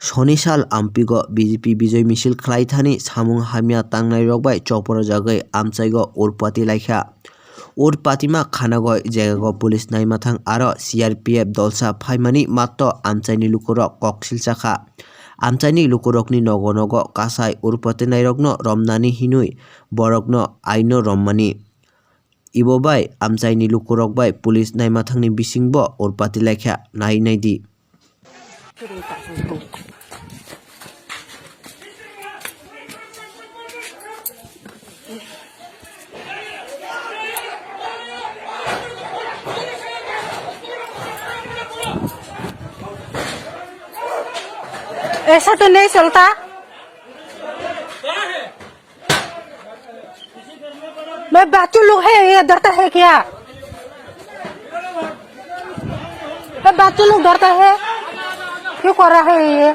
Sonisal ampigo BJP Bijay Misil Khlaithani samung hamia tangnai rokbai chopora jagai amchaigo urpati laikha urpatima khanagoi jagago police naimathang aro CRPF dolsa phaimani matto amchaini lukurok koksil chakha amchaini lukurokni nogo nogo kasai urpati nairokno romnani hinui borokno aino rommani ibobai amchaini lukurokbai police naimathangni bisingbo urpati laikha naidi ऐसा तो नहीं चलता। मैं बच्चों लोग है ये डरता है क्या? मैं बच्चों लोग डरता है क्यों कर रहा है ये?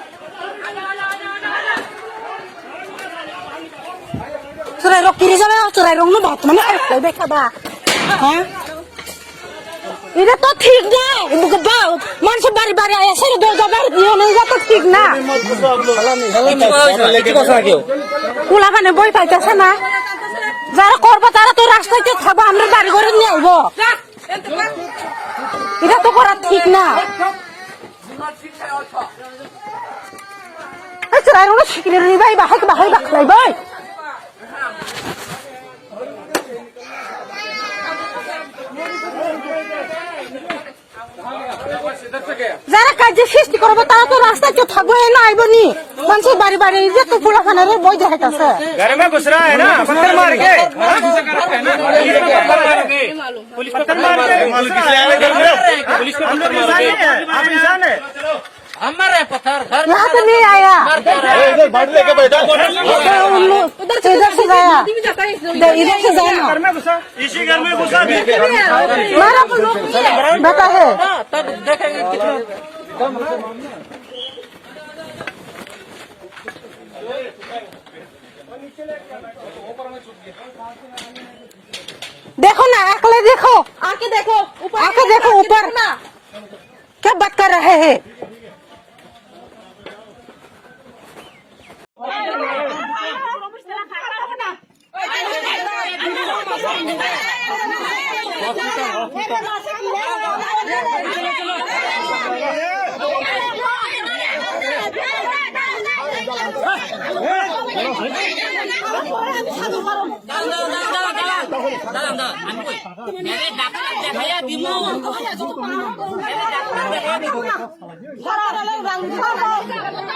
चुराई रोक किरी जावे चुराई रोक ना बात मने ऐसे देखा बा हाँ इधर तो ठीक ना इधर बाव मन से बारी बारी आया सर दो बार ये नहीं जाता ठीक ना कुला बने बोई पाइता से ना যারা করবে তারা তো রাস্তাতে খাবো আমরা বাড়ি ঘরে নিয়ে আইবো এটা তো করা ঠিক না আচ্ছা আর ওরা শিখলে রে ভাই বাহাই বাখাই ভাই যারা কাজে সৃষ্টি করবে তারা তো রাস্তায় কেউ থাকবে না আইবো নি মানুষের বাড়ি বাড়ি যে তো পুরা খানারে বই দেখাইতাছে घर में घुस रहा है ना पत्थर मार के पुलिस पत्थर मार के पुलिस को पत्थर मार के आप इंसान है हमारे पत्थर घर यहाँ तो नहीं आया इधर बाट लेके बैठा इधर से जाया इधर से जाया घर में घुसा इसी घर में घुसा मारा बेटा है तब देखेंगे कितना देखो ना अकले देखो आके देखो ऊपर ना क्या बात कर रहे हैं मेरे डॉक्टर दिखाया दिमो मेरे डॉक्टर दिखाया